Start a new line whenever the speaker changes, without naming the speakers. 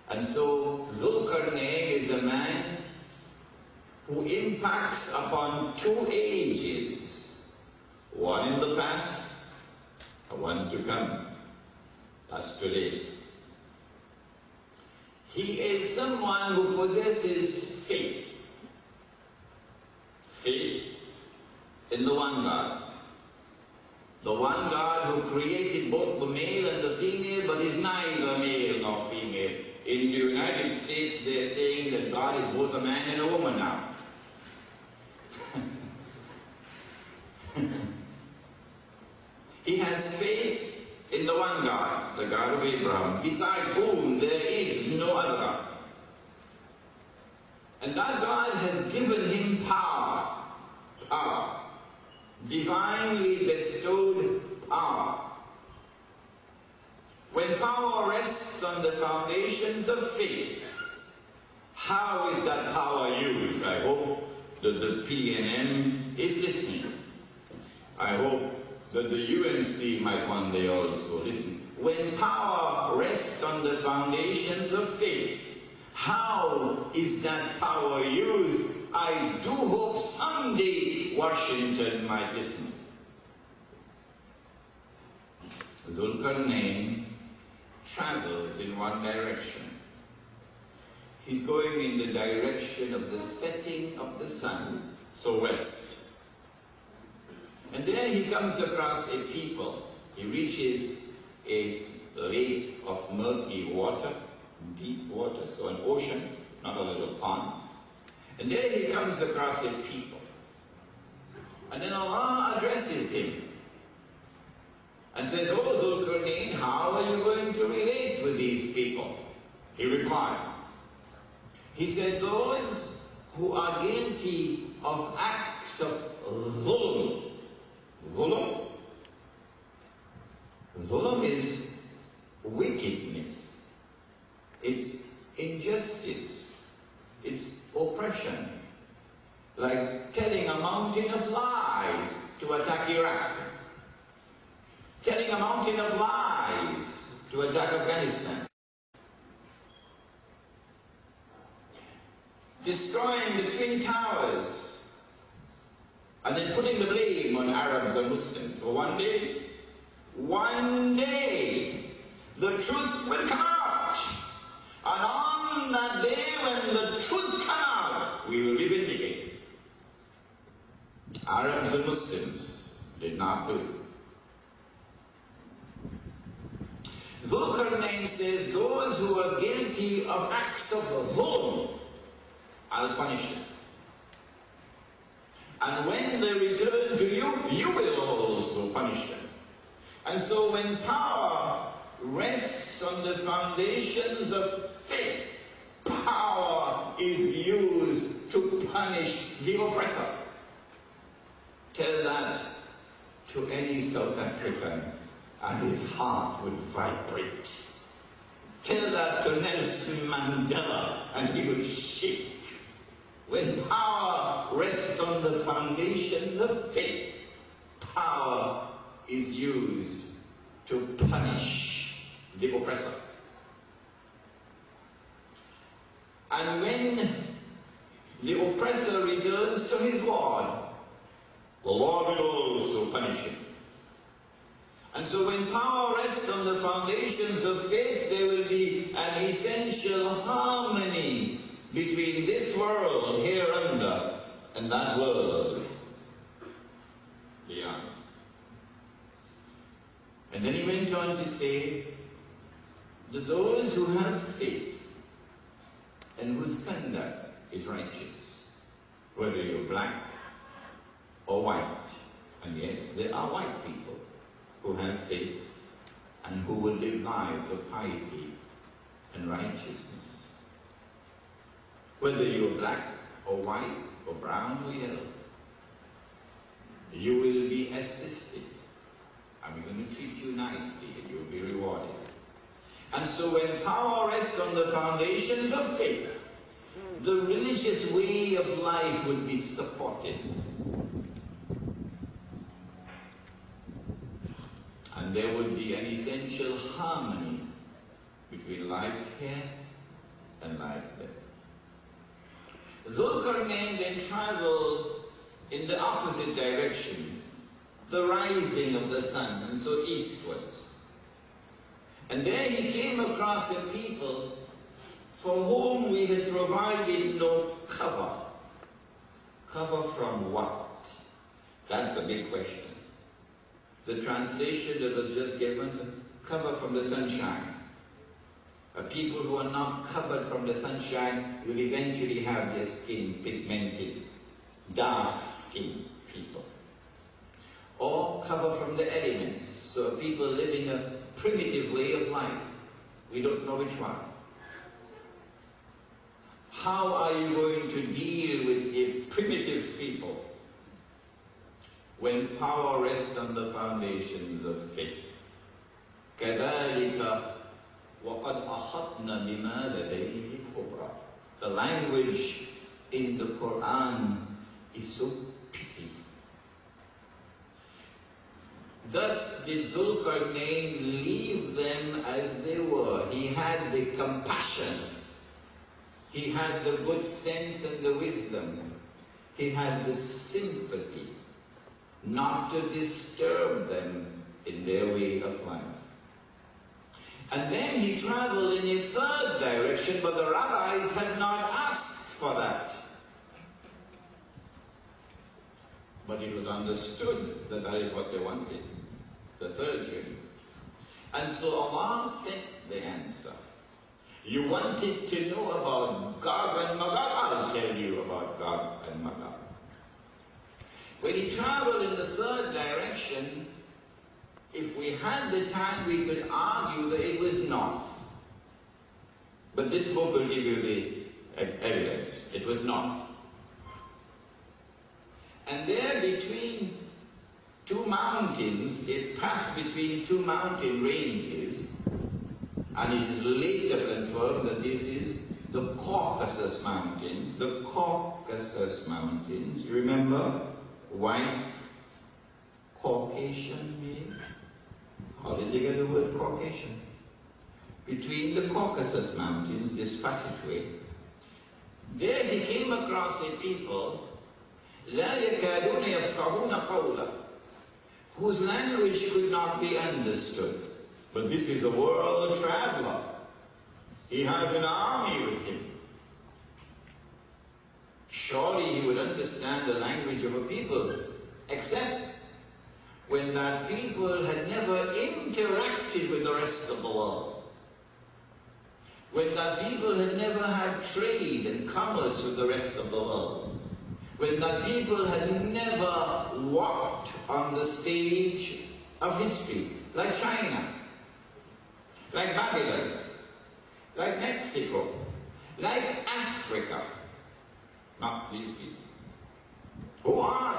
And so Zulkarnain is a man who impacts upon two ages, one in the past and one to come. That's today. He is someone who possesses faith. Faith in the one God. The one God who created both the male and the female, but is neither male nor female. In the United States, they're saying that God is both a man and a woman now. He has faith in the one God, the God of Abraham, besides whom there is no other God. And that God has given him power, divinely bestowed power. When power rests on the foundations of faith, how is that power used? I hope that the PNM is listening. I hope that the UNC might one day also listen. When power rests on the foundations of faith, how is that power used? I do hope someday Washington might listen. Zulkarnain travels in one direction. He's going in the direction of the setting of the sun, so west. And there he comes across a people. He reaches a lake of murky water, deep water, so an ocean, not a little pond. And there he comes across a people. And then Allah addresses him and says, "Oh Zulkarnain, how are you going to relate with these people?" He replied. He said, "Those who are guilty of acts of dhulm." Dhulm? Dhulm is wickedness. It's injustice. It's oppression. Like telling a mountain of lies to attack Iraq. Telling a mountain of lies to attack Afghanistan. Destroying the Twin Towers and then putting the blame on Arabs and Muslims. For one day, the truth will come out. And on that day when the truth comes out, we will be vindicated. Arabs and Muslims did not do it. Zulkarnain says, those who are guilty of acts of dhulm, I'll punish them. And when they return to you, you will also punish them. And so when power rests on the foundations of faith, power is used to punish the oppressor. Tell that to any South African and his heart would vibrate. Tell that to Nelson Mandela and he would shake. When power rests on the foundations of faith, power is used to punish the oppressor. And when the oppressor returns to his Lord, the Lord will also punish him. And so when power rests on the foundations of faith, there will be an essential harmony between this world here under and that world beyond. And then he went on to say that those who have faith and whose conduct is righteous, whether you're black or white, and yes, there are white people who have faith and who will live lives of piety and righteousness. Whether you're black or white or brown or yellow, you will be assisted. I'm going to treat you nicely and you'll be rewarded. And so when power rests on the foundations of faith, the religious way of life would be supported. And there would be an essential harmony between life here and like them. Zulkarnain then traveled in the opposite direction, the rising of the sun, and so eastwards. And there he came across a people for whom we had provided no cover. Cover from what? That's a big question. The translation that was just given, cover from the sunshine. People who are not covered from the sunshine will eventually have their skin pigmented, dark skinned people. Or cover from the elements, so people living a primitive way of life. We don't know which one. How are you going to deal with a primitive people when power rests on the foundations of faith? كَذَلِكَ وَقَدْ أَحَطْنَا بِمَا لَدَيْهِ خُبْرًا. The language in the Quran is so pithy. Thus did Zulkarnain leave them as they were. He had the compassion. He had the good sense and the wisdom. He had the sympathy not to disturb them in their way of life. And then he traveled in a third direction, but the rabbis had not asked for that. But it was understood that that is what they wanted, the third journey. And so Allah sent the answer. You wanted to know about Gog and Magog? I'll tell you about Gog and Magog. When he traveled in the third direction, if we had the time, we could argue that it was north. But this book will give you the evidence. It was north. And there between two mountains, it passed between two mountain ranges, and it is later confirmed that this is the Caucasus Mountains. The Caucasus Mountains, you remember? White, Caucasian mean? How did they get the word Caucasian? Between the Caucasus Mountains, this passageway, there he came across a people لا يكادون يفقهون قولا, whose language could not be understood. But this is a world traveler. He has an army with him. Surely he would understand the language of a people, except when that people had never interacted with the rest of the world. When that people had never had trade and commerce with the rest of the world. When that people had never walked on the stage of history, like China, like Babylon, like Mexico, like Africa. Not these people. Who are